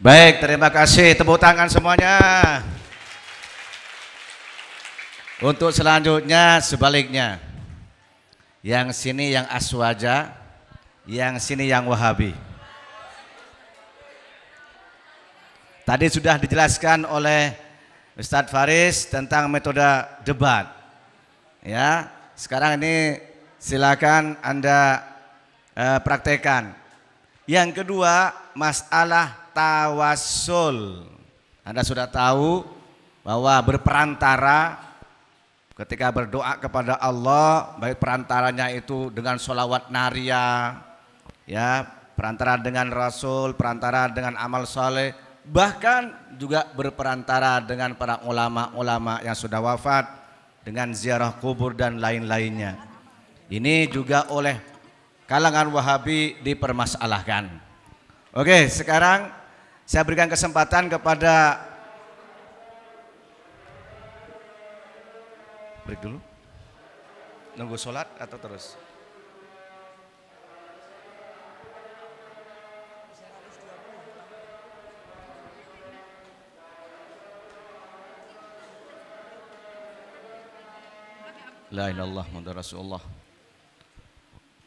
Baik, terima kasih. Tepuk tangan semuanya. Untuk selanjutnya sebaliknya. Yang sini yang Aswaja, yang sini yang Wahabi. Tadi sudah dijelaskan oleh Ustadz Faris tentang metode debat. Ya, sekarang ini silakan Anda praktekkan. Yang kedua, masalah tawassul. Anda sudah tahu bahwa berperantara ketika berdoa kepada Allah, baik perantaranya itu dengan sholawat naria, ya, perantara dengan Rasul, perantara dengan amal soleh, bahkan juga berperantara dengan para ulama-ulama yang sudah wafat, dengan ziarah kubur dan lain-lainnya. Ini juga oleh kalangan Wahabi dipermasalahkan. Oke, sekarang saya berikan kesempatan kepada break dulu. Nunggu sholat atau terus? La ilaha illallah Muhammadur Rasulullah.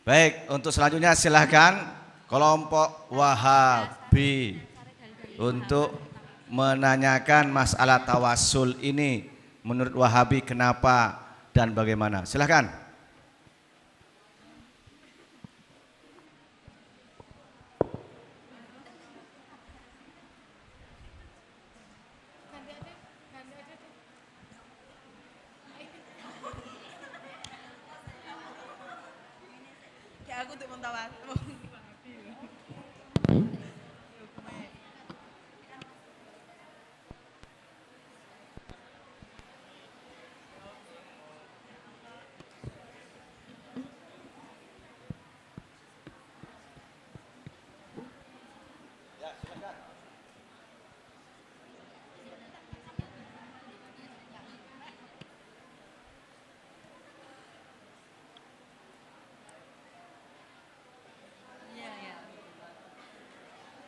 Baik, untuk selanjutnya silahkan kelompok Wahabi untuk menanyakan masalah tawassul ini. Menurut Wahabi kenapa dan bagaimana? Silahkan. Ya aku untuk mentawat.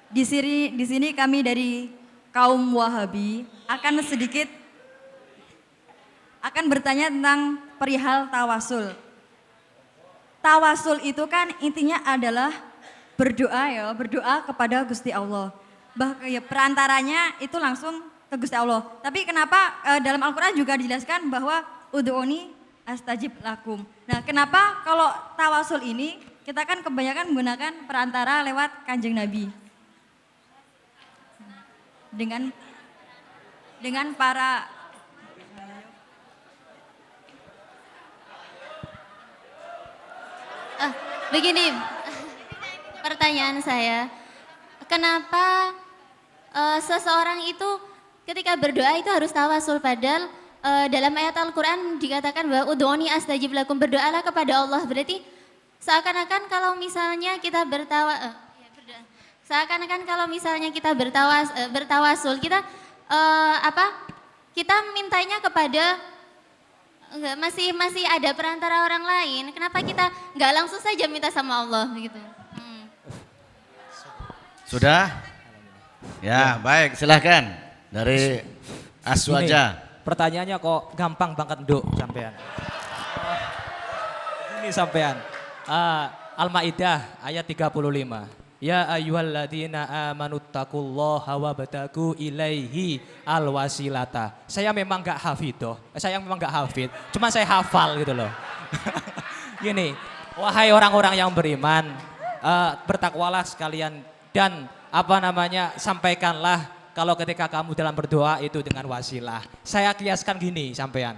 Di sini kami dari kaum Wahabi akan bertanya tentang perihal tawasul. Tawasul itu kan intinya adalah berdoa kepada Gusti Allah. Ya, perantaranya itu langsung ke Gusti Allah. Tapi kenapa dalam Al-Qur'an juga dijelaskan bahwa ud'uni astajib lakum. Nah, kenapa kalau tawasul ini kita kan kebanyakan menggunakan perantara lewat Kanjeng Nabi. Dengan para begini, pertanyaan saya, kenapa seseorang itu ketika berdoa itu harus tawasul, padahal dalam ayat Al-Quran dikatakan bahwa udhoni astajib lakum, berdoalah kepada Allah. Berarti seakan-akan kalau misalnya kita bertawasul, kita kita mintanya kepada masih ada perantara orang lain. Kenapa kita nggak langsung saja minta sama Allah gitu? Sudah? Ya, baik, silahkan dari Aswaja. Pertanyaannya kok gampang banget Nduk sampean. Ini sampean. Al-Maidah ayat 35. Ya ayyuhalladzina amanuttaqullaha wabtagu ilaihi alwasilata. Saya memang enggak hafidh, cuma saya hafal gitu loh. Gini, wahai orang-orang yang beriman, bertakwalah sekalian dan sampaikanlah kalau ketika kamu dalam berdoa itu dengan wasilah. Saya kiaskan gini sampean.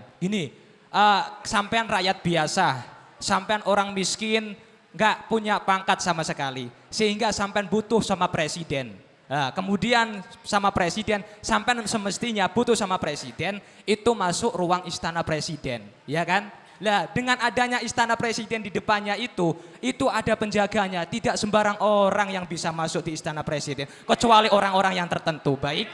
Sampean rakyat biasa, sampean orang miskin, nggak punya pangkat sama sekali, sehingga sampean butuh sama presiden. Nah, kemudian sama presiden, sampean semestinya butuh sama presiden, itu masuk ruang istana presiden, ya kan? Nah, dengan adanya istana presiden di depannya itu ada penjaganya, tidak sembarang orang yang bisa masuk di istana presiden, kecuali orang-orang yang tertentu, baik?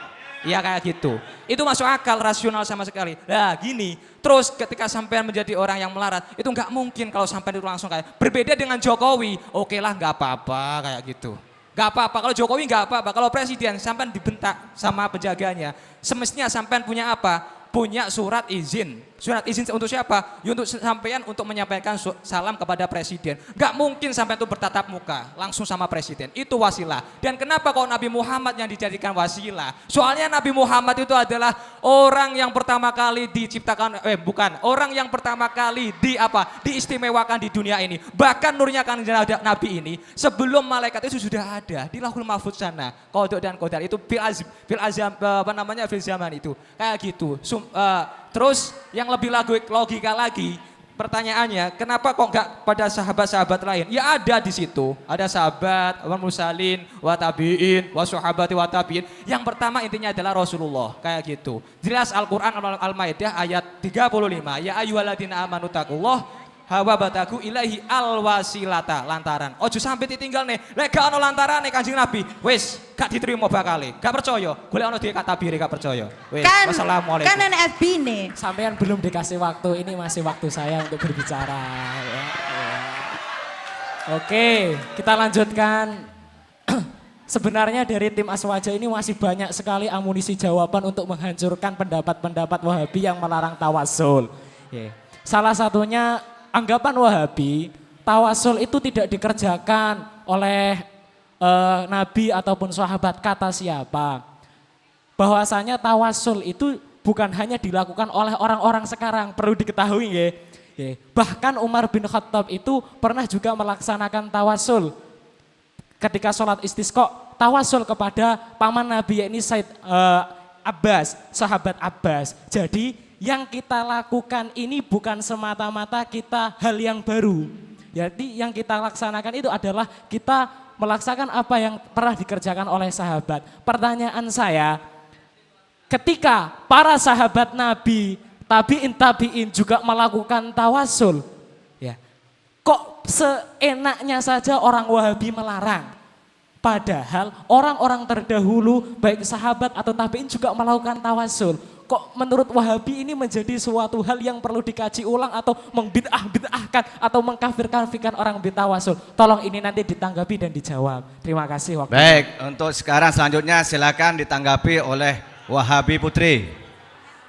Ya kayak gitu. Itu masuk akal, rasional sama sekali. Nah gini, terus ketika sampean menjadi orang yang melarat, itu nggak mungkin kalau sampean itu langsung kayak berbeda dengan Jokowi. Oke lah nggak apa-apa kayak gitu. Gak apa-apa, kalau Jokowi gak apa-apa, kalau presiden sampean dibentak sama penjaganya, semestinya sampean punya apa? Punya surat izin. Surat izin untuk siapa? Ya untuk sampean untuk menyampaikan salam kepada presiden. Gak mungkin sampai itu bertatap muka langsung sama presiden. Itu wasilah. Dan kenapa kok Nabi Muhammad yang dijadikan wasilah? Soalnya Nabi Muhammad itu adalah orang yang pertama kali diciptakan, orang yang pertama kali diistimewakan di dunia ini. Bahkan nurnya kan Nabi ini sebelum malaikat itu sudah ada di Lauhul Mahfuz sana. Qadar dan qadar itu fil zaman itu. Kayak gitu. Terus yang lebih logika lagi, pertanyaannya, kenapa kok nggak pada sahabat-sahabat lain? Ya ada di situ, ada sahabat, wa mursalin, wa tabi'in, wa sahabati wa tabi'in. Yang pertama intinya adalah Rasulullah, kayak gitu. Jelas Al-Quran Al-Maidah ayat 35, ya ayyuhalladzina amanu taqullah hawa bataku ilahi alwasilata lantaran. Ojo sampai ditinggal nih. Lek gak ono lantaran nih Kanjeng Nabi. Wis gak diterima bakale. Gak percaya. Golek ono dhewe katabire gak percaya. Wis. Wassalamualaikum. Kan NFB nih. Sampean belum dikasih waktu, ini masih waktu saya untuk berbicara. Ya. Oke, kita lanjutkan. Sebenarnya dari tim Aswaja ini masih banyak sekali amunisi jawaban untuk menghancurkan pendapat-pendapat Wahabi yang melarang tawasul. Salah satunya anggapan Wahabi, tawasul itu tidak dikerjakan oleh Nabi ataupun sahabat, kata siapa. Bahwasanya tawasul itu bukan hanya dilakukan oleh orang-orang sekarang, perlu diketahui ya. Bahkan Umar bin Khattab itu pernah juga melaksanakan tawasul. Ketika sholat istisqa, tawasul kepada paman Nabi, yakni Said Abbas, sahabat Abbas. Jadi yang kita lakukan ini bukan semata-mata kita hal yang baru. Jadi yang kita laksanakan itu adalah kita melaksanakan apa yang pernah dikerjakan oleh sahabat. Pertanyaan saya, ketika para sahabat Nabi, tabi'in juga melakukan tawasul, ya, kok seenaknya saja orang Wahabi melarang? Padahal orang-orang terdahulu, baik sahabat atau tabi'in juga melakukan tawasul. Kok menurut Wahabi ini menjadi suatu hal yang perlu dikaji ulang atau membid'ahkan atau mengkafir-kafirkan orang bitawasul? Tolong ini nanti ditanggapi dan dijawab. Terima kasih waktu. Baik, untuk sekarang selanjutnya silakan ditanggapi oleh Wahabi Putri.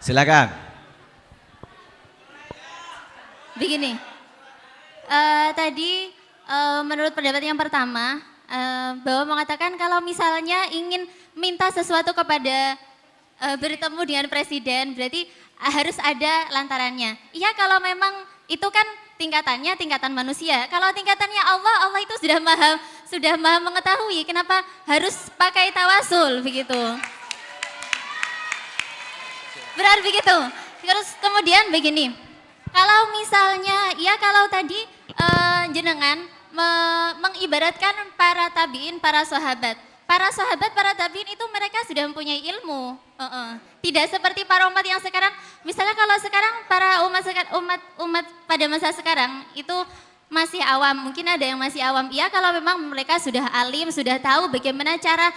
Silakan. Begini, tadi menurut pendapat yang pertama, bahwa mengatakan kalau misalnya ingin minta sesuatu kepada bertemu dengan presiden, berarti harus ada lantarannya. Iya, kalau memang itu kan tingkatannya tingkatan manusia. Kalau tingkatannya Allah, Allah itu sudah maha mengetahui kenapa harus pakai tawasul begitu. Benar begitu. Terus kemudian begini, kalau misalnya, ya kalau tadi jenengan mengibaratkan para tabiin, para sahabat. Para sahabat, para tabiin itu mereka sudah mempunyai ilmu. Tidak seperti para umat yang sekarang. Misalnya kalau sekarang para umat pada masa sekarang itu masih awam. Mungkin ada yang masih awam. Iya, kalau memang mereka sudah alim, sudah tahu bagaimana cara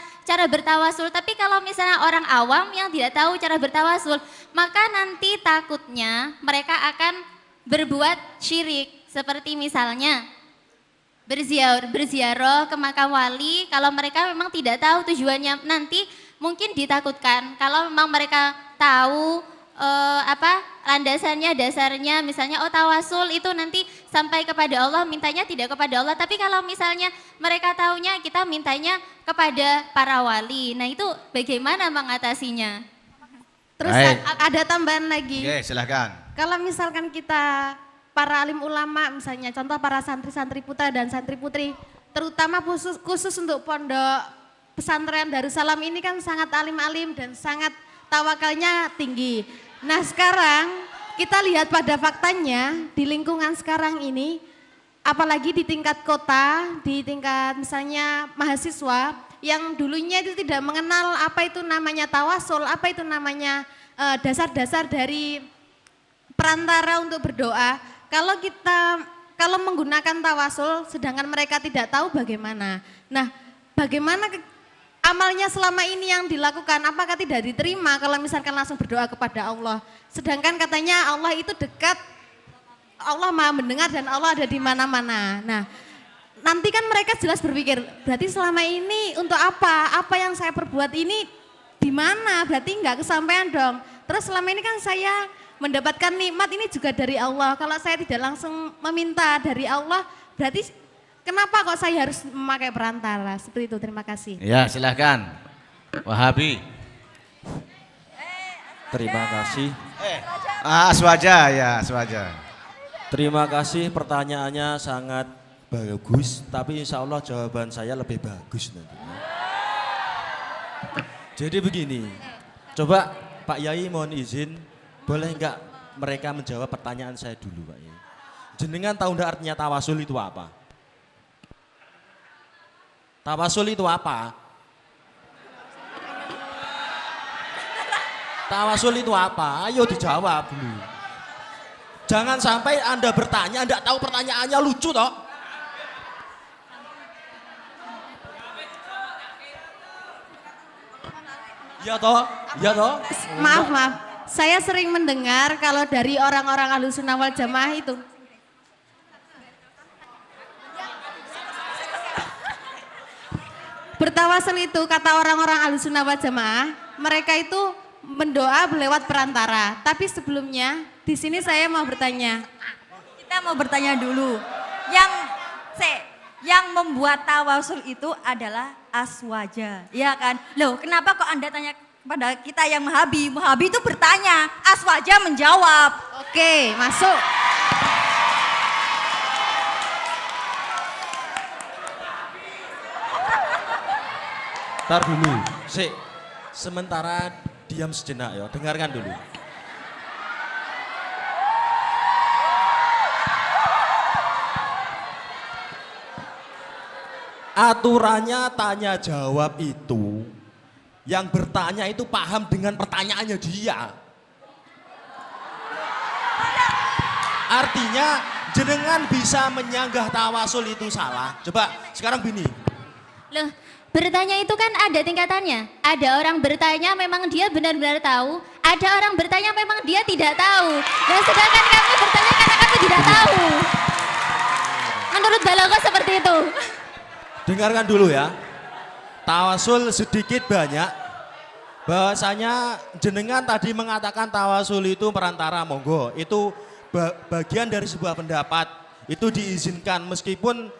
bertawasul. Tapi kalau misalnya orang awam yang tidak tahu cara bertawasul, maka nanti takutnya mereka akan berbuat syirik. Seperti misalnya berziarah ke makam wali, kalau mereka memang tidak tahu tujuannya, nanti mungkin ditakutkan. Kalau memang mereka tahu landasannya, dasarnya, misalnya tawasul itu nanti sampai kepada Allah, mintanya tidak kepada Allah. Tapi kalau misalnya mereka tahunya kita mintanya kepada para wali, nah itu bagaimana mengatasinya? Terus ada tambahan lagi. Oke, silakan. Kalau misalkan kita para alim ulama, misalnya contoh para santri-santri putra dan santri putri, terutama khusus untuk pondok pesantren Darussalam ini kan sangat alim-alim dan sangat tawakalnya tinggi. Nah sekarang kita lihat pada faktanya di lingkungan sekarang ini, apalagi di tingkat kota, di tingkat misalnya mahasiswa yang dulunya itu tidak mengenal apa itu namanya tawasul, apa itu namanya dasar-dasar dari perantara untuk berdoa. Kalau menggunakan tawasul sedangkan mereka tidak tahu bagaimana. Nah, bagaimana amalnya selama ini yang dilakukan, apakah tidak diterima kalau misalkan langsung berdoa kepada Allah? Sedangkan katanya Allah itu dekat, Allah Maha mendengar dan Allah ada di mana-mana. Nah, nanti kan mereka jelas berpikir, berarti selama ini untuk apa? Apa yang saya perbuat ini di mana? Berarti nggak kesampaian dong. Terus selama ini kan saya mendapatkan nikmat ini juga dari Allah. Kalau saya tidak langsung meminta dari Allah, berarti kenapa kok saya harus memakai perantara? Seperti itu, terima kasih. Ya, silahkan. Wahabi. Terima kasih. Aswaja ya, Aswaja. Terima kasih, pertanyaannya sangat bagus, tapi insya Allah jawaban saya lebih bagus nanti. Jadi begini, coba Pak Yai mohon izin, boleh enggak mereka menjawab pertanyaan saya dulu Pak Yai. Jenengan tahu enggak artinya tawasul itu apa? Tawasul itu apa? Tawasul itu apa? Ayo dijawab dulu. Jangan sampai Anda bertanya, Anda tahu pertanyaannya lucu toh. Iya toh? Iya toh? Maaf. Saya sering mendengar kalau dari orang-orang Ahlussunnah wal Jamaah itu. Bertawasul itu kata orang-orang Ahlussunnah wal Jamaah, mereka itu mendoa lewat perantara. Tapi sebelumnya di sini saya mau bertanya. Kita mau bertanya dulu. Yang membuat tawasul itu adalah aswaja, ya kan? Loh, kenapa kok Anda tanya pada kita yang Wahabi? Wahabi itu bertanya, aswaja menjawab. Oke, masuk. Ntar dulu, sementara diam sejenak ya, dengarkan dulu. Aturannya tanya jawab itu, yang bertanya itu paham dengan pertanyaannya dia. Artinya jenengan bisa menyanggah tawasul itu salah. Coba sekarang begini. Loh, bertanya itu kan ada tingkatannya. Ada orang bertanya memang dia benar-benar tahu, ada orang bertanya memang dia tidak tahu. Dan sedangkan kami bertanya karena kami tidak tahu. Menurut Balaghah seperti itu. Dengarkan dulu ya. Tawasul sedikit banyak. Bahwasanya jenengan tadi mengatakan tawasul itu perantara, monggo. Itu bagian dari sebuah pendapat. Itu diizinkan meskipun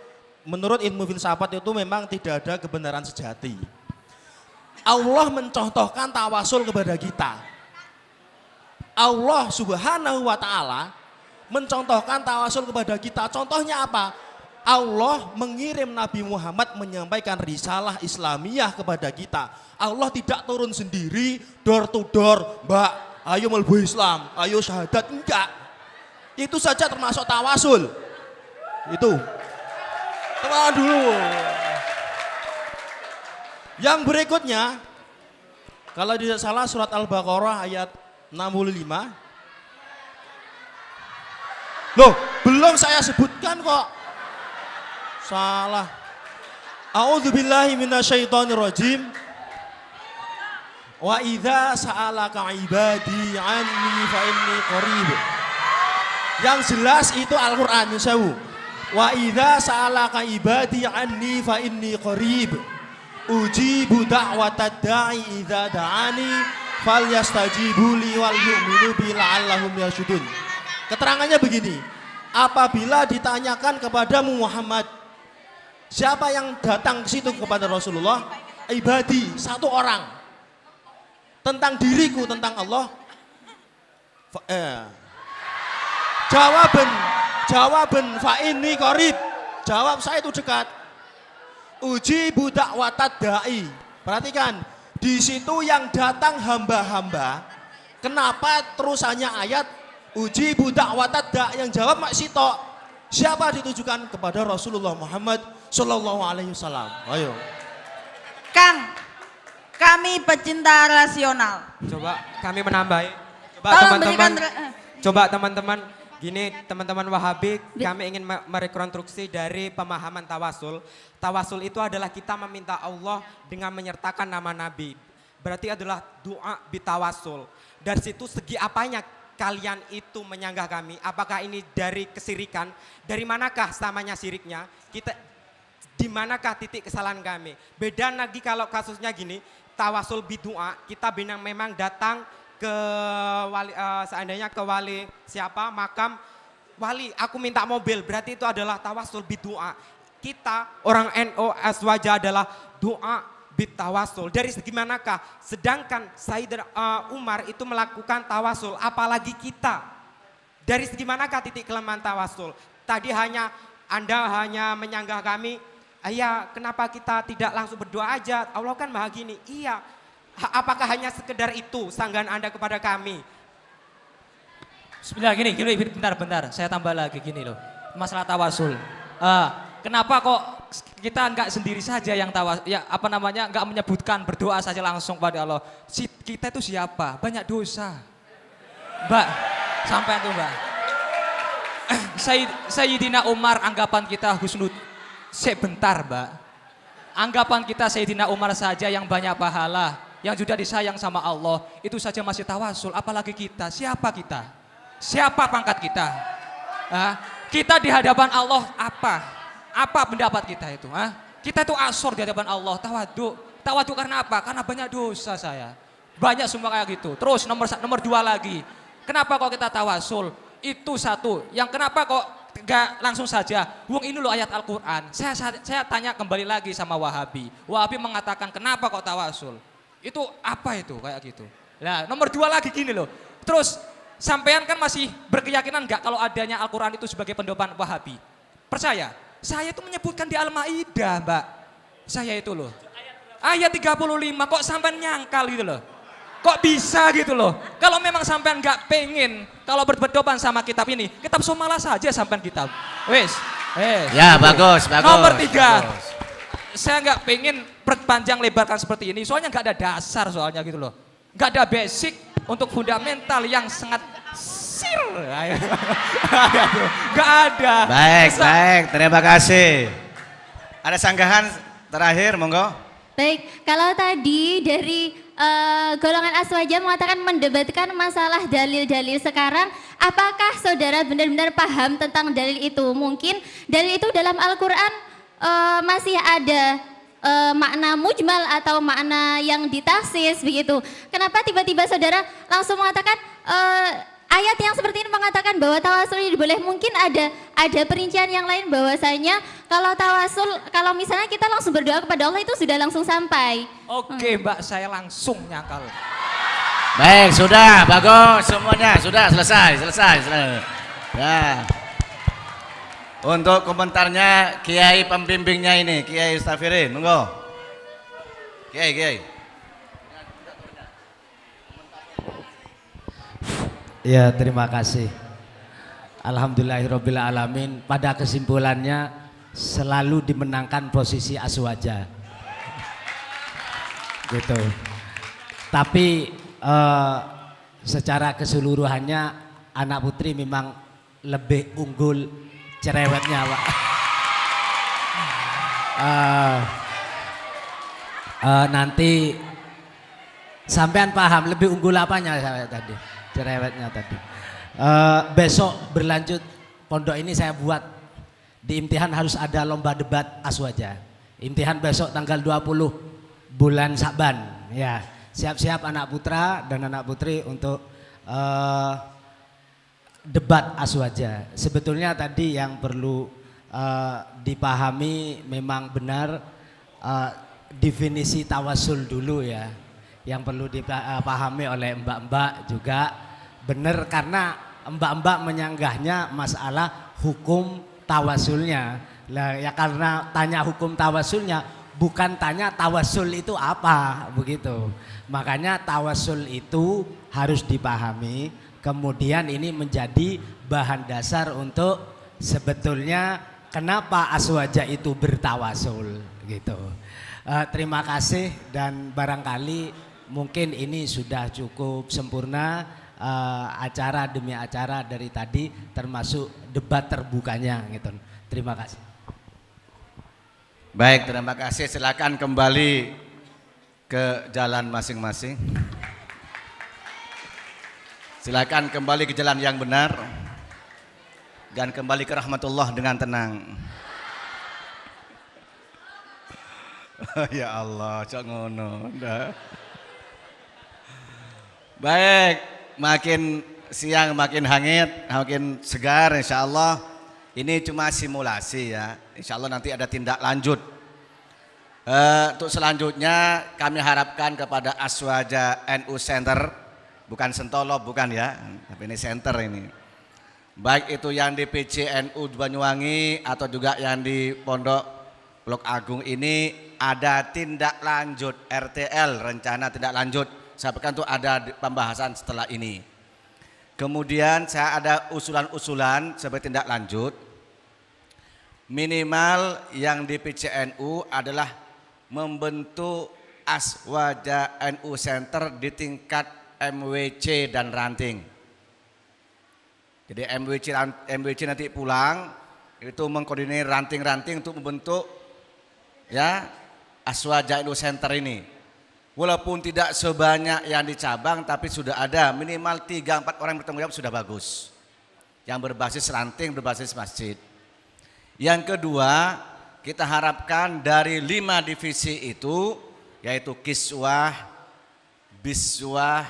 menurut ilmu filsafat itu memang tidak ada kebenaran sejati. Allah mencontohkan tawasul kepada kita. Allah Subhanahu wa taala mencontohkan tawasul kepada kita. Contohnya apa? Allah mengirim Nabi Muhammad menyampaikan risalah Islamiyah kepada kita. Allah tidak turun sendiri, door to door, Mbak, ayo melbu Islam, ayo syahadat, enggak. Itu saja termasuk tawasul. Itu. Tenang dulu. Yang berikutnya, kalau tidak salah surat Al-Baqarah ayat 65. Loh, belum saya sebutkan kok. Salah. A'udzubillahi minasyaitonirrajim. Wa idza sa'alaka ibadi anni fa inni qarib. Yang jelas itu Al-Qur'an sewu. Wa idza sa'alaka ibadi anni fa inni qarib. Ujibu da'watad da'i idza da'ani falyastajibu li wal yu'minu bi la'allahum yarsyudun. Keterangannya begini. Apabila ditanyakan kepadamu Muhammad, siapa yang datang ke situ kepada Rasulullah? Ibadi, satu orang. Tentang diriku, tentang Allah. Jawaban fa inni qarib. Jawab saya itu dekat. Uji budak watad da'i. Perhatikan, di situ yang datang hamba-hamba. Kenapa terusannya ayat uji budak watad da'i, yang jawab mak sitok. Siapa ditujukan? Kepada Rasulullah Muhammad Sallallahu Alaihi Wasallam. Ayo. Kang, kami pecinta rasional. Coba kami menambahi. Coba teman-teman, gini teman-teman Wahabi, kami ingin merekonstruksi dari pemahaman tawasul. Tawasul itu adalah kita meminta Allah dengan menyertakan nama Nabi. Berarti adalah doa bitawasul. Dari situ segi apanya kalian itu menyanggah kami? Apakah ini dari kesirikan? Dari manakah samanya siriknya? di manakah titik kesalahan kami. Beda lagi kalau kasusnya gini, tawasul bidu'a, kita memang datang ke wali, seandainya ke wali siapa, makam, wali aku minta mobil, berarti itu adalah tawasul bidu'a. Kita orang NU Aswaja adalah doa bitawasul. Dari segi manakah? Sedangkan Sayyidina Umar itu melakukan tawasul, apalagi kita. Dari segi manakah titik kelemahan tawasul? Tadi Anda hanya menyanggah kami, iya kenapa kita tidak langsung berdoa aja, Allah kan maha gini. Iya, apakah hanya sekedar itu sanggahan Anda kepada kami? Bismillah, gini, bentar, saya tambah lagi gini loh, masalah tawasul. Kenapa kok kita enggak sendiri saja yang enggak menyebutkan berdoa saja langsung pada Allah. Kita itu siapa? Banyak dosa. Mbak, sampai itu Mbak. Sayyidina Umar anggapan kita husnud. Sebentar Mbak. Anggapan kita Sayyidina Umar saja yang banyak pahala, yang sudah disayang sama Allah, itu saja masih tawasul, apalagi kita. Siapa kita? Siapa pangkat kita? Kita di hadapan Allah apa? Apa pendapat kita itu? Kita itu asor di hadapan Allah, tawaduk. Tawaduk karena apa? Karena banyak dosa saya. Banyak semua kayak gitu. Terus nomor 2 lagi. Kenapa kok kita tawasul? Itu satu. Yang kenapa kok enggak langsung saja? Wong ini loh ayat Al-Quran. Saya tanya kembali lagi sama Wahabi. Wahabi mengatakan kenapa kok tawasul? Itu apa itu kayak gitu. Nah nomor 2 lagi gini loh. Terus sampean kan masih berkeyakinan enggak kalau adanya Al-Quran itu sebagai pendopan Wahabi? Percaya? Saya itu menyebutkan di Al-Maidah, Mbak. Saya itu loh. Ayat 35 kok sampean nyangkal gitu loh. Kok bisa gitu loh. Kalau memang sampean nggak pengen kalau berdoban sama kitab ini, kitab Somala saja sampean kitab. Wes. Ya, bagus. Nomor 3. Bagus. Saya nggak pengen perpanjang lebarkan seperti ini. Soalnya nggak ada dasar soalnya gitu loh. Nggak ada basic untuk fundamental yang sangat Gak ada. Baik, terima kasih. Ada sanggahan terakhir, monggo. Baik, kalau tadi dari golongan Aswaja mengatakan mendebatkan masalah dalil-dalil sekarang, apakah saudara benar-benar paham tentang dalil itu? Mungkin dalil itu dalam Al-Quran masih ada makna mujmal atau makna yang ditaksis begitu. Kenapa tiba-tiba saudara langsung mengatakan ayat yang seperti ini mengatakan bahwa tawasul ini boleh? Mungkin ada perincian yang lain bahwasanya kalau tawasul, kalau misalnya kita langsung berdoa kepada Allah itu sudah langsung sampai. Oke Mbak, saya langsung nyangkal. Baik, sudah, bagus semuanya, sudah selesai. Ya. Untuk komentarnya Kiai pembimbingnya ini, Kiai Ustafirin, monggo. Kiai. Ya, terima kasih. Alhamdulillahirabbil alamin. Pada kesimpulannya selalu dimenangkan posisi Aswaja. Gitu. Tapi secara keseluruhannya anak putri memang lebih unggul cerewetnya, Pak. Nanti sampean paham lebih unggul apanya saya tadi? Cerewetnya tadi. Besok berlanjut pondok ini saya buat di imtihan harus ada lomba debat Aswaja. Imtihan besok tanggal 20 bulan Sa'ban. Ya, siap-siap anak putra dan anak putri untuk debat Aswaja. Sebetulnya tadi yang perlu dipahami memang benar definisi tawasul dulu ya. Yang perlu dipahami oleh mbak-mbak juga benar, karena mbak-mbak menyanggahnya masalah hukum tawasulnya. Lah ya, karena tanya hukum tawasulnya bukan tanya tawasul itu apa begitu. Makanya tawasul itu harus dipahami, kemudian ini menjadi bahan dasar untuk sebetulnya kenapa Aswaja itu bertawasul gitu. Terima kasih, dan barangkali mungkin ini sudah cukup sempurna acara demi acara dari tadi, termasuk debat terbukanya gitu. Terima kasih. Baik, terima kasih. Silakan kembali ke jalan masing-masing. Silakan kembali ke jalan yang benar dan kembali ke rahmatullah dengan tenang. Ya Allah, cok ngono. Ndak. Baik, makin siang makin hangat, makin segar insya Allah. Ini cuma simulasi ya, insya Allah nanti ada tindak lanjut. Untuk selanjutnya kami harapkan kepada Aswaja NU Center, bukan Sentolo bukan ya, tapi ini center ini. Baik itu yang di PCNU Banyuwangi atau juga yang di Pondok Blok Agung ini ada tindak lanjut RTL, rencana tindak lanjut. Saya pekan itu ada pembahasan setelah ini. Kemudian saya ada usulan-usulan sebagai tindak lanjut. Minimal yang di PCNU adalah membentuk Aswaja NU Center di tingkat MWC dan ranting. Jadi MWC nanti pulang itu mengkoordinir ranting-ranting untuk membentuk ya Aswaja NU Center ini. Walaupun tidak sebanyak yang di cabang tapi sudah ada minimal 3-4 orang yang bertanggung jawab sudah bagus. Yang berbasis ranting, berbasis masjid. Yang kedua, kita harapkan dari 5 divisi itu yaitu Kiswah, Biswah,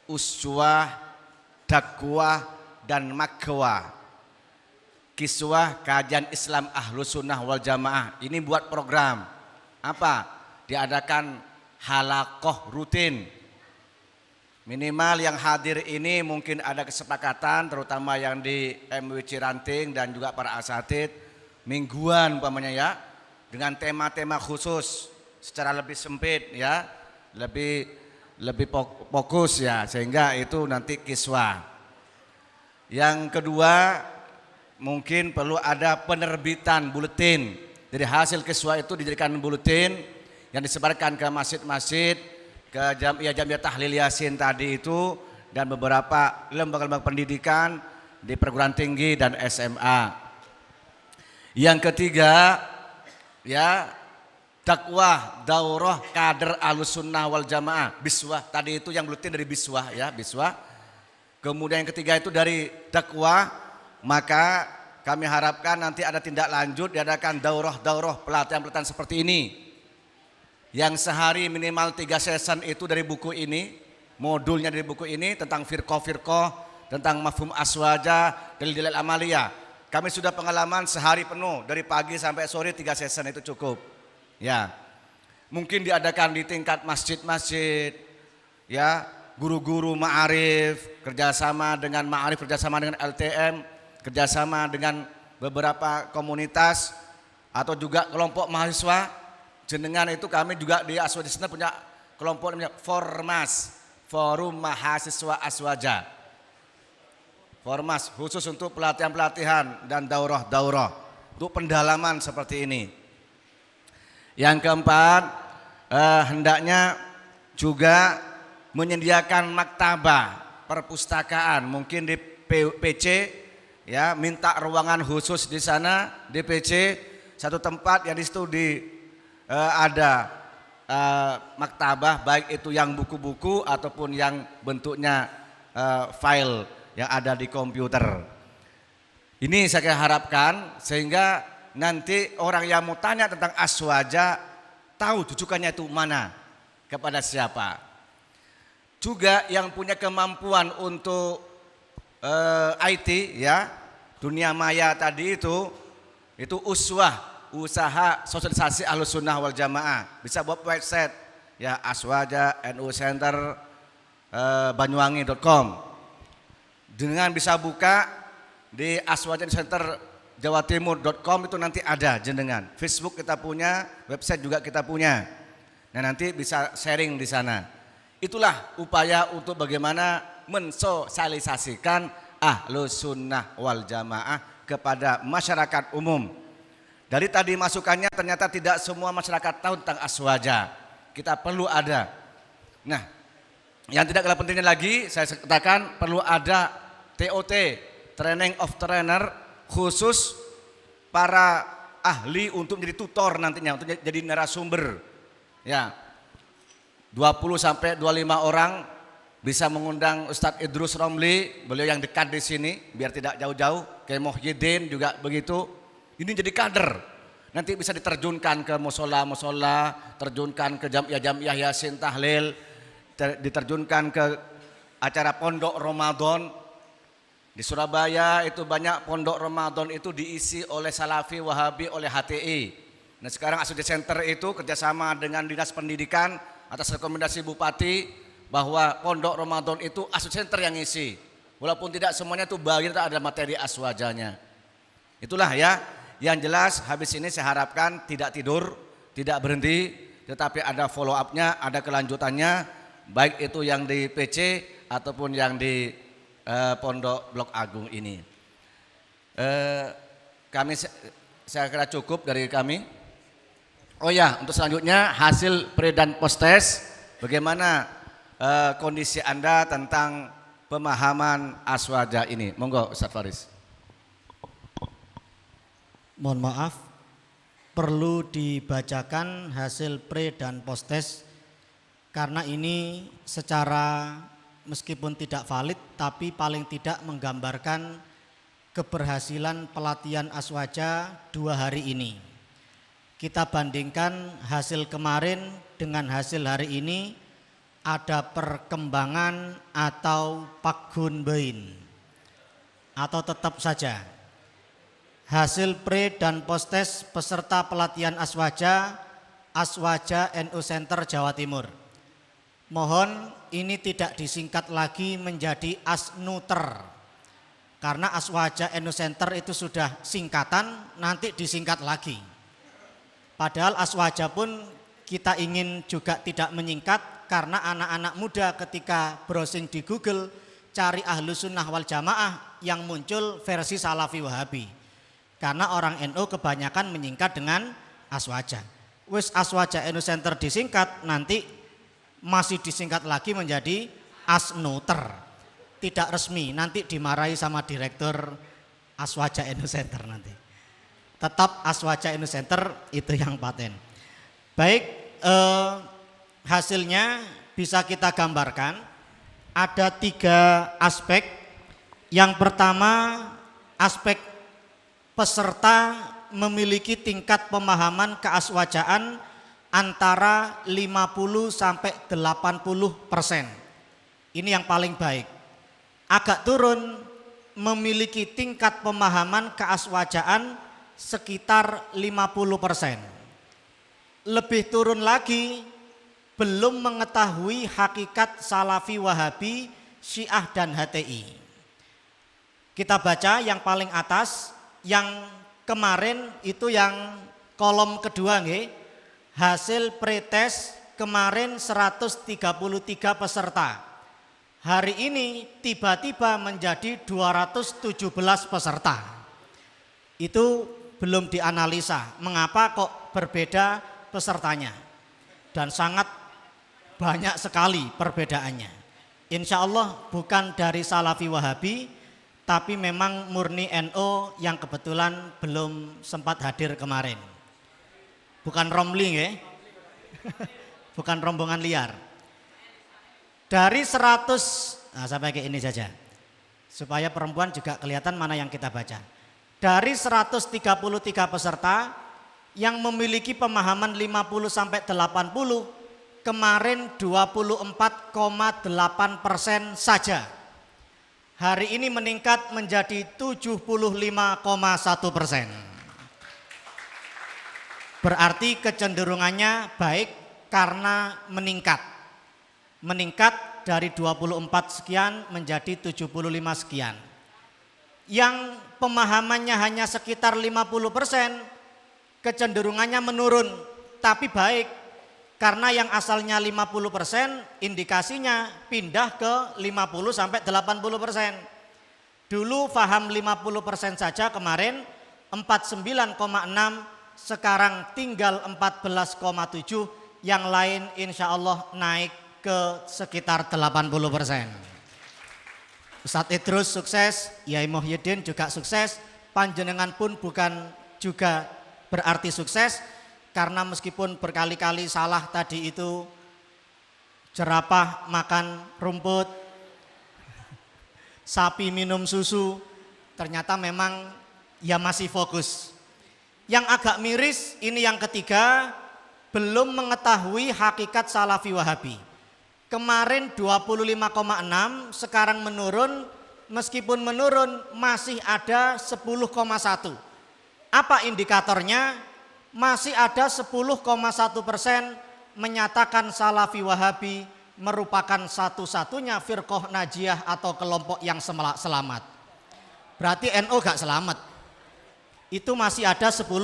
Uswah, Dakwah dan Makwah. Kiswah Kajian Islam Ahlus Sunnah wal Jamaah. Ini buat program. Apa? Diadakan halakoh rutin. Minimal yang hadir ini mungkin ada kesepakatan terutama yang di MWC Ranting dan juga para asatid mingguan umpamanya ya dengan tema-tema khusus secara lebih sempit ya, lebih fokus ya sehingga itu nanti kiswah. Yang kedua mungkin perlu ada penerbitan buletin. Jadi hasil kiswah itu dijadikan buletin yang disebarkan ke masjid-masjid, ke jamiah tahlil yasin tadi itu dan beberapa lembaga-lembaga pendidikan di perguruan tinggi dan SMA. Yang ketiga ya dakwah daurah kader Ahlus Sunnah wal Jamaah, Biswah tadi itu yang buletin dari Biswah ya, Biswah. Kemudian yang ketiga itu dari dakwah, maka kami harapkan nanti ada tindak lanjut diadakan daurah pelatihan-pelatihan seperti ini. Yang sehari minimal 3 session itu dari buku ini, modulnya dari buku ini tentang firqah, tentang mafhum aswaja, dalil amaliyah. Kami sudah pengalaman sehari penuh dari pagi sampai sore 3 session itu cukup. Ya, mungkin diadakan di tingkat masjid-masjid, ya guru-guru ma'arif kerjasama dengan ma'arif, kerjasama dengan LTM, kerjasama dengan beberapa komunitas atau juga kelompok mahasiswa. Jenengan itu kami juga di Aswaja Center punya kelompok namanya Formas, Forum Mahasiswa Aswaja. Formas khusus untuk pelatihan-pelatihan dan daurah-daurah untuk pendalaman seperti ini. Yang keempat, hendaknya juga menyediakan maktabah, perpustakaan, mungkin di PC ya, minta ruangan khusus di sana di PC, satu tempat yang di situ ada maktabah baik itu yang buku-buku ataupun yang bentuknya file yang ada di komputer. Ini saya harapkan sehingga nanti orang yang mau tanya tentang Aswaja tahu rujukannya itu mana, kepada siapa. Juga yang punya kemampuan untuk IT ya, dunia maya tadi itu uswah, usaha sosialisasi Ahlus Sunnah wal Jamaah, bisa buat website ya Aswaja NU Center Banyuwangi.com. Dengan bisa buka di Aswaja NU Center Jawa Timur.com itu nanti ada jenengan. Facebook kita punya, website juga kita punya. Nah nanti bisa sharing di sana. Itulah upaya untuk bagaimana mensosialisasikan Ahlus Sunnah wal Jamaah kepada masyarakat umum. Dari tadi masukannya ternyata tidak semua masyarakat tahu tentang Aswaja. Kita perlu ada. Nah, yang tidak kalah pentingnya lagi saya katakan perlu ada TOT, Training of Trainer khusus para ahli untuk menjadi tutor nantinya, untuk jadi narasumber. Ya. 20 sampai 25 orang, bisa mengundang Ustadz Idrus Romli, beliau yang dekat di sini biar tidak jauh-jauh, kayak Muhyiddin juga begitu. Ini jadi kader. nanti bisa diterjunkan ke musola, terjunkan ke jamiah yasin tahlil, diterjunkan ke acara pondok Ramadan. Di Surabaya itu banyak pondok Ramadan itu diisi oleh Salafi Wahabi, oleh HTI. Nah sekarang Aswaja Center itu kerjasama dengan Dinas Pendidikan atas rekomendasi Bupati bahwa pondok Ramadan itu Aswaja Center yang ngisi. Walaupun tidak semuanya itu bagian ada materi aswajanya. Itulah ya, yang jelas habis ini saya harapkan tidak tidur, tidak berhenti, tetapi ada follow up-nya, ada kelanjutannya, baik itu yang di PC ataupun yang di Pondok Blok Agung ini. Saya kira cukup dari kami. Oh ya, untuk selanjutnya hasil pre dan post test, bagaimana kondisi Anda tentang pemahaman aswaja ini? Monggo Ustaz Faris. Mohon maaf, perlu dibacakan hasil pre dan post test karena ini secara meskipun tidak valid tapi paling tidak menggambarkan keberhasilan pelatihan aswaja 2 hari ini. Kita bandingkan hasil kemarin dengan hasil hari ini, ada perkembangan atau paghun bein atau tetap saja. Hasil pre dan post test peserta pelatihan aswaja NU Center Jawa Timur. Mohon ini tidak disingkat lagi menjadi asnuter. Karena aswaja NU Center itu sudah singkatan, nanti disingkat lagi. Padahal aswaja pun kita ingin juga tidak menyingkat, karena anak-anak muda ketika browsing di Google cari Ahlus Sunnah wal Jamaah yang muncul versi Salafi Wahabi. Karena orang NU kebanyakan menyingkat dengan aswaja. Wis aswaja NU Center disingkat, nanti masih disingkat lagi menjadi asnuter. Tidak resmi, nanti dimarahi sama direktur aswaja NU Center nanti. Tetap aswaja NU Center itu yang paten. Baik, hasilnya bisa kita gambarkan, ada 3 aspek. Yang pertama, aspek peserta memiliki tingkat pemahaman keaswajaan antara 50 sampai 80%. Ini yang paling baik. Agak turun, memiliki tingkat pemahaman keaswajaan sekitar 50%. Lebih turun lagi, belum mengetahui hakikat Salafi Wahabi, Syiah dan HTI. Kita baca yang paling atas, yang kemarin itu yang kolom kedua nggih. Hasil pretest kemarin 133 peserta. Hari ini tiba-tiba menjadi 217 peserta. Itu belum dianalisa mengapa kok berbeda pesertanya. Dan sangat banyak sekali perbedaannya. Insya Allah bukan dari Salafi Wahabi, tapi memang murni NU yang kebetulan belum sempat hadir kemarin. Bukan romli ya, bukan rombongan liar. Dari 100, nah saya pakai ini saja, supaya perempuan juga kelihatan mana yang kita baca. Dari 133 peserta yang memiliki pemahaman 50 sampai 80, kemarin 24,8% saja. Hari ini meningkat menjadi 75,1%. Berarti kecenderungannya baik karena meningkat. Meningkat dari 24 sekian menjadi 75 sekian. Yang pemahamannya hanya sekitar 50%, kecenderungannya menurun, tapi baik. Karena yang asalnya 50%, indikasinya pindah ke 50 sampai 80%. Dulu paham 50% saja kemarin, 49,6%. Sekarang tinggal 14,7, yang lain insya Allah naik ke sekitar 80%. Ustadz Idrus sukses, Yai Muhyiddin juga sukses, panjenengan pun bukan juga berarti sukses, karena meskipun berkali-kali salah tadi itu, jerapah makan rumput, sapi minum susu, ternyata memang ya masih fokus. Yang agak miris ini yang ketiga, belum mengetahui hakikat Salafi Wahabi. Kemarin 25,6, sekarang menurun, meskipun menurun masih ada 10,1. Apa indikatornya? Masih ada 10,1% menyatakan Salafi Wahabi merupakan satu-satunya firqah najiyah atau kelompok yang selamat. Berarti NU gak selamat. Itu masih ada 10,1%.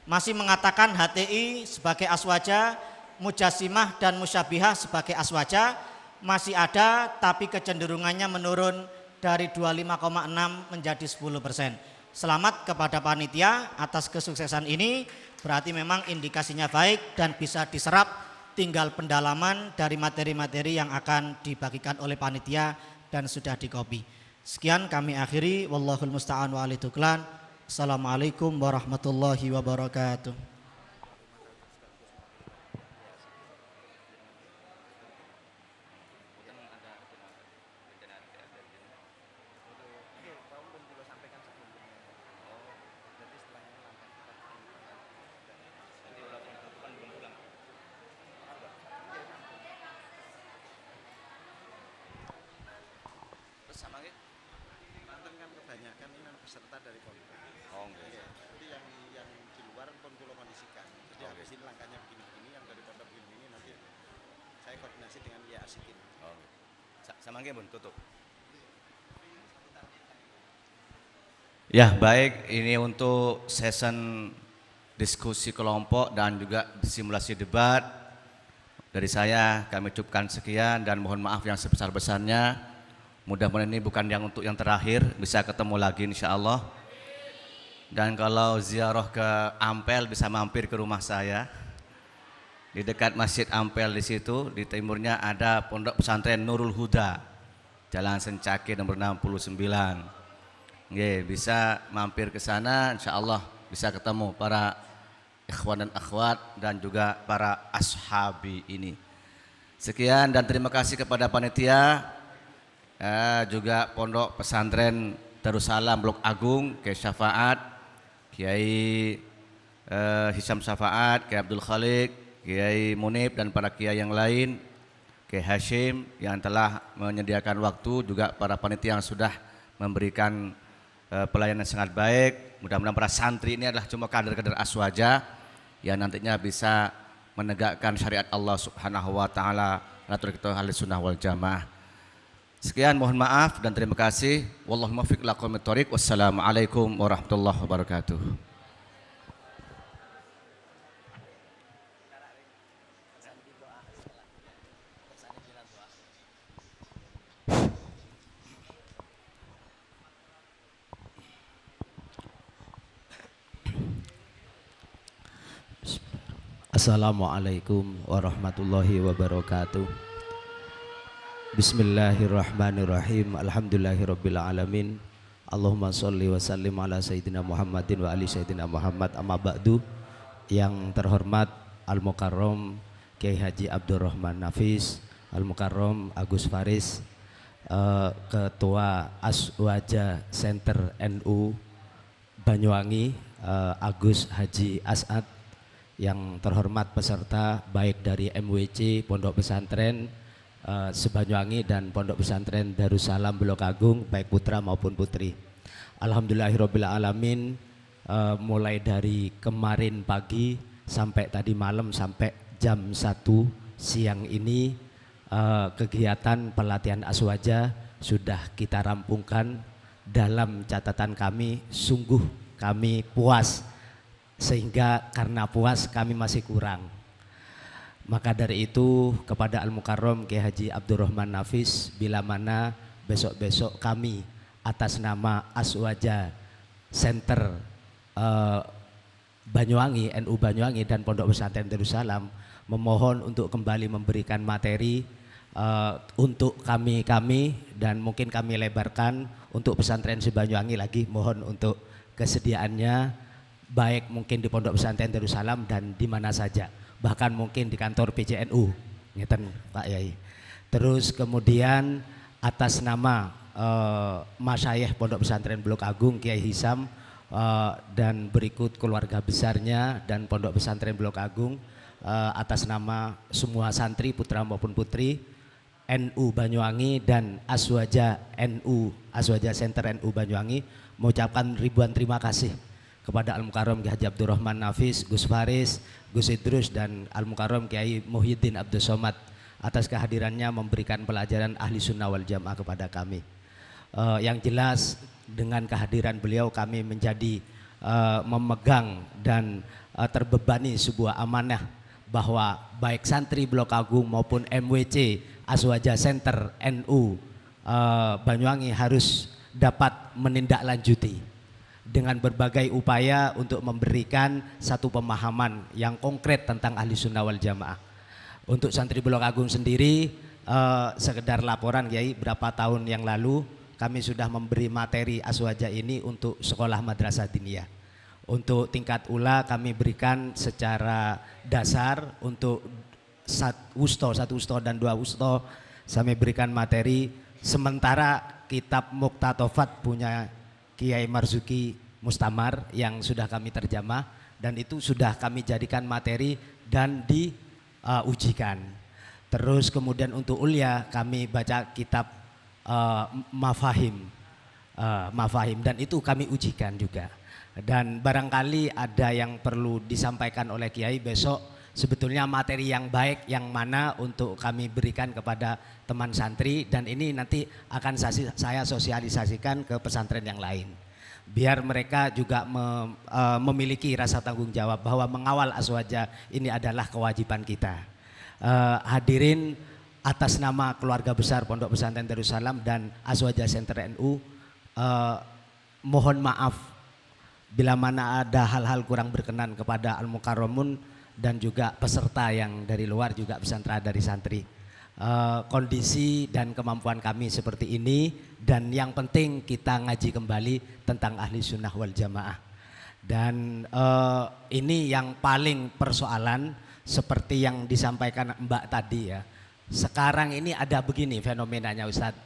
Masih mengatakan HTI sebagai aswaja, Mujassimah dan Musyabihah sebagai aswaja masih ada, tapi kecenderungannya menurun dari 25,6 menjadi 10%. Selamat kepada panitia atas kesuksesan ini, berarti memang indikasinya baik dan bisa diserap, tinggal pendalaman dari materi-materi yang akan dibagikan oleh panitia dan sudah dikopi. Sekian kami akhiri, wallahul musta'an wa alaihi tuklan. Assalamualaikum warahmatullahi wabarakatuh. Peserta dari pondok. Oh, enggak. Iya. Jadi yang di luar pun kula kondisikan. Jadi habis ini langkahnya begini-begini, yang dari pondok begini nanti saya koordinasi dengan Ya Asikin. Oh. Sama nggih, Bun, tutup. Ya, baik, ini untuk session diskusi kelompok dan juga simulasi debat. Dari saya kami ucapkan sekian dan mohon maaf yang sebesar-besarnya. Mudah-mudahan ini bukan yang untuk yang terakhir, bisa ketemu lagi insya Allah. Dan kalau ziarah ke Ampel bisa mampir ke rumah saya. Di dekat Masjid Ampel di situ, di timurnya ada Pondok Pesantren Nurul Huda, Jalan Sencaki nomor 69. Nggih, bisa mampir ke sana, insya Allah bisa ketemu para ikhwan dan akhwat dan juga para ashabi ini. Sekian dan terima kasih kepada panitia. Juga Pondok Pesantren Darussalam Blok Agung, Kiai Syafaat, Kiai Hisam Syafaat, Kiai Abdul Khalik, Kiai Munib dan para kiai yang lain, Kiai Hashim yang telah menyediakan waktu, juga para panitia yang sudah memberikan pelayanan sangat baik. Mudah-mudahan para santri ini adalah cuma kader-kader aswaja yang nantinya bisa menegakkan syariat Allah Subhanahu wa taala, ngatur kita ahli sunnah wal jamaah. Sekian, mohon maaf dan terima kasih. Wallahu muwaffiq ila aqwamit thoriq. Wassalamualaikum warahmatullahi wabarakatuh. Assalamualaikum warahmatullahi wabarakatuh. Bismillahirrahmanirrahim. Alhamdulillahirabbil alamin. Allahumma sholli wa sallim ala sayyidina Muhammadin wa ali sayyidina Muhammad. Amma ba'du. Yang terhormat Al-Mukarram Kiai Haji Abdurrahman Nafis, Al-Mukarram Agus Faris, Ketua Aswaja Center NU Banyuwangi, Agus Haji As'ad. Yang terhormat peserta baik dari MWC Pondok Pesantren Sebanyuwangi dan Pondok Pesantren Darussalam Blok Agung, baik putra maupun putri. Alhamdulillahirabbil alamin, mulai dari kemarin pagi sampai tadi malam sampai jam 1 siang ini, kegiatan pelatihan aswaja sudah kita rampungkan. Dalam catatan kami, sungguh kami puas, sehingga karena puas kami masih kurang. Maka dari itu kepada Al-Mukarram Kiai Haji Abdurrahman Nafis, bila mana besok-besok kami atas nama Aswaja Center Banyuwangi, NU Banyuwangi dan Pondok Pesantren Darussalam memohon untuk kembali memberikan materi untuk kami dan mungkin kami lebarkan untuk pesantren Sebanyuwangi lagi, mohon untuk kesediaannya baik mungkin di Pondok Pesantren Darussalam dan di mana saja, bahkan mungkin di kantor PCNU, ngeten Pak Yai. Terus kemudian atas nama Masyayikh Pondok Pesantren Blok Agung Kiai Hisam, dan berikut keluarga besarnya dan Pondok Pesantren Blok Agung, atas nama semua santri putra maupun putri NU Banyuwangi dan Aswaja Center NU Banyuwangi mengucapkan ribuan terima kasih kepada Al-Mukarram Kiai Haji Abdurrahman Nafis, Gus Faris, Gus Idrus dan Al-Mukarram Kiai Muhyiddin Abdul Somad atas kehadirannya memberikan pelajaran ahli sunnah wal jamaah kepada kami. Yang jelas dengan kehadiran beliau kami menjadi memegang dan terbebani sebuah amanah bahwa baik santri Blok Agung maupun MWC Aswaja Center NU Banyuwangi harus dapat menindaklanjuti dengan berbagai upaya untuk memberikan satu pemahaman yang konkret tentang ahli sunnah wal jamaah. Untuk santri Blok Agung sendiri, sekedar laporan Kiai, berapa tahun yang lalu kami sudah memberi materi Aswaja ini untuk sekolah madrasah diniyah. Untuk tingkat ula kami berikan secara dasar untuk satu usto dan 2 usto kami berikan materi. Sementara kitab Muktatofat punya Kiai Marzuki Mustamar yang sudah kami terjemah dan itu sudah kami jadikan materi dan diujikan. Terus kemudian untuk ulia kami baca kitab Mafahim dan itu kami ujikan juga. Dan barangkali ada yang perlu disampaikan oleh Kiai besok, sebetulnya materi yang baik yang mana untuk kami berikan kepada teman santri, dan ini nanti akan saya sosialisasikan ke pesantren yang lain biar mereka juga memiliki rasa tanggung jawab bahwa mengawal Aswaja ini adalah kewajiban kita. Hadirin, atas nama keluarga besar Pondok Pesantren Darussalam dan Aswaja Center NU, mohon maaf bila mana ada hal-hal kurang berkenan kepada Al-Mukarramun dan juga peserta yang dari luar juga pesantren dari santri. Kondisi dan kemampuan kami seperti ini, dan yang penting kita ngaji kembali tentang ahli sunnah wal jamaah. Dan ini yang paling persoalan seperti yang disampaikan Mbak tadi ya. Sekarang ini ada begini fenomenanya Ustadz,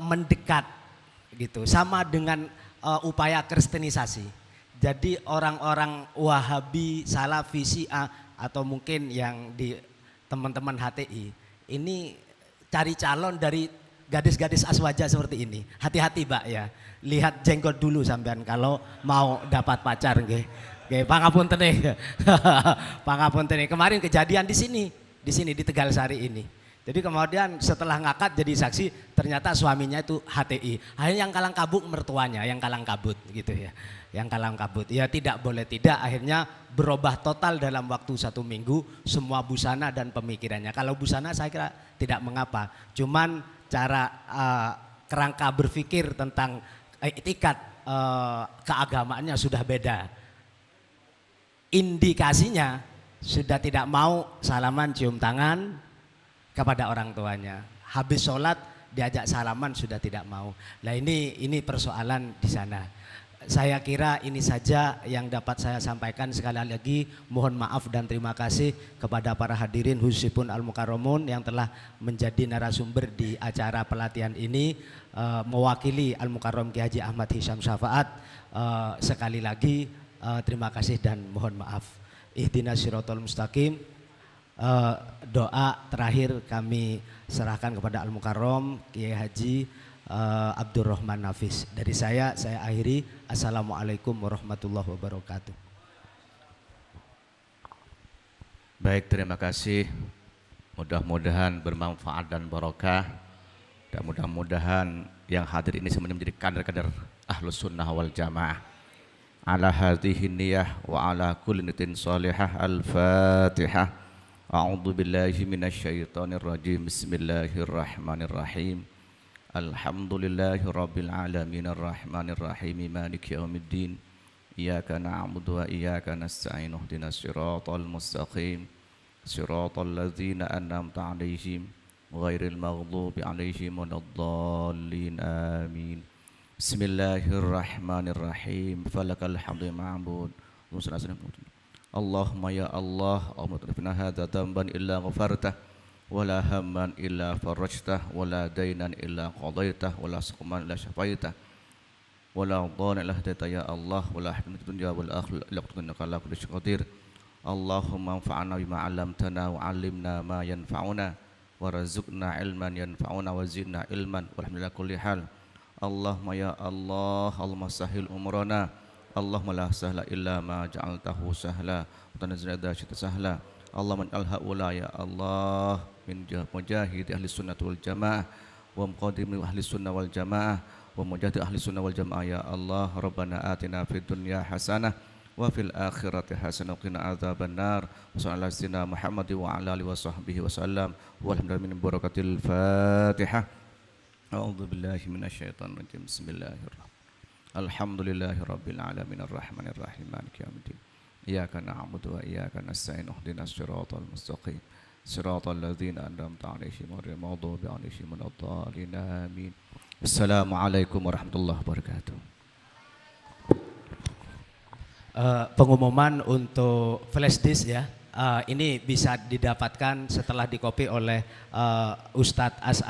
mendekat gitu sama dengan upaya kristenisasi. Jadi orang-orang Wahabi, Salafi, Syiah atau mungkin yang di teman-teman HTI ini cari calon dari gadis-gadis Aswaja seperti ini. Hati-hati Mbak ya. Lihat jenggot dulu sampean kalau mau dapat pacar nggih. Nggih, pangapunten nggih. Pangapunten. Kemarin kejadian di sini di Tegalsari ini. Jadi kemudian setelah ngakad jadi saksi ternyata suaminya itu HTI. Akhirnya yang kalang kabut mertuanya, yang kalang kabut gitu ya. Yang kalang kabut. Ya tidak boleh tidak, akhirnya berubah total dalam waktu 1 minggu semua busana dan pemikirannya. Kalau busana saya kira tidak mengapa. Cuman cara kerangka berpikir tentang etikat keagamaannya sudah beda. Indikasinya sudah tidak mau salaman cium tangan kepada orang tuanya. Habis sholat diajak salaman sudah tidak mau. Nah ini persoalan di sana. Saya kira ini saja yang dapat saya sampaikan. Sekali lagi mohon maaf dan terima kasih kepada para hadirin khususipun Al-Mukarramun yang telah menjadi narasumber di acara pelatihan ini. Mewakili Al-Mukarram Kiai Haji Ahmad Hisham Syafaat, sekali lagi terima kasih dan mohon maaf. Ihdinas siratal mustaqim. Doa terakhir kami serahkan kepada Al-Mukarram Kiai Haji Abdurrahman Nafis. Dari saya akhiri. Assalamualaikum warahmatullahi wabarakatuh. Baik, terima kasih. Mudah-mudahan bermanfaat dan barokah. Dan mudah-mudahan yang hadir ini semuanya menjadi kader-kader Ahlus Sunnah wal Jamaah. Ala hadhihi niyah wa ala kulli niyatin salihah. Al-Fatihah. A'udzu billahi minasyaitonir rajim. Bismillahirrahmanirrahim. Alhamdulillahi rabbil alamin arrahmanir rahim maliki yaumiddin. Iyyaka na'budu wa iyyaka nasta'in. Ihdinas siratal mustaqim. Siratal ladzina an'amta 'alaihim ghairil maghdubi 'alaihim waladdallin. Amin. Bismillahirrahmanirrahim. Falakal hamdu ma'bud. Allahumma ya Allah, Allahumma hadza damban illa ghafartah, wala hamman illa farajtah, wala dainan illa qadaitah, wala suqman illa syafaitah. ولا ضال إلا هديت يا الله ولا حكمة الدنيا والآخرة إلا قد إنك على كل شيء قدير اللهم انفعنا بما علمتنا وعلمنا ما ينفعنا ورزقنا علما ينفعنا وزدنا علما والحمد لله كل حال اللهم يا الله اللهم سهل أمورنا اللهم لا سهل إلا ما جعلته سهلا وتنزل إذا شئت سهلا اللهم اجعل هؤلاء يا الله من مجاهد أهل السنة والجماعة ومقدم أهل السنة والجماعة ومجاهد أهل السنة والجماعة يا الله ربنا آتنا في الدنيا حسنة وفي الآخرة حسنة وقنا عذاب النار وصلى الله على سيدنا محمد وعلى آله وصحبه وسلم والحمد لله من بركة الفاتحة أعوذ بالله من الشيطان الرجيم بسم الله الرحمن الحمد لله رب العالمين الرحمن الرحيم مالك يوم الدين إياك نعبد وإياك نستعين اهدنا الصراط المستقيم صراط الذين أنعمت عليهم غير المغضوب عليهم ولا الضالين آمين Assalamualaikum warahmatullahi wabarakatuh. Pengumuman untuk flash disk ya, ini bisa didapatkan setelah dikopi oleh Ustadz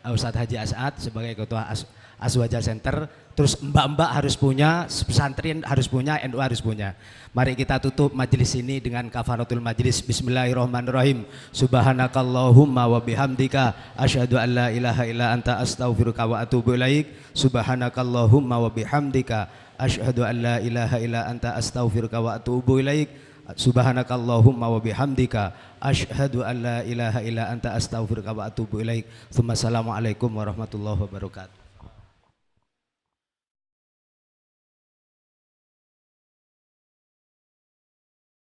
Haji As'ad sebagai ketua Aswaja Center. Terus mbak-mbak harus punya, pesantren harus punya, NU harus punya. Mari kita tutup majelis ini dengan kafaratul majelis. Bismillahirrahmanirrahim. Subhanakallahumma wa bihamdika asyhadu an la ilaha illa anta astaghfiruka wa atubu ilaik. Subhanakallahumma wa bihamdika asyhadu an la ilaha illa anta astaghfiruka wa atubu ilaik. Subhanakallahumma wa bihamdika asyhadu an la ilaha illa anta astaghfiruka wa atubu ilaik. Assalamualaikum warahmatullahi wabarakatuh.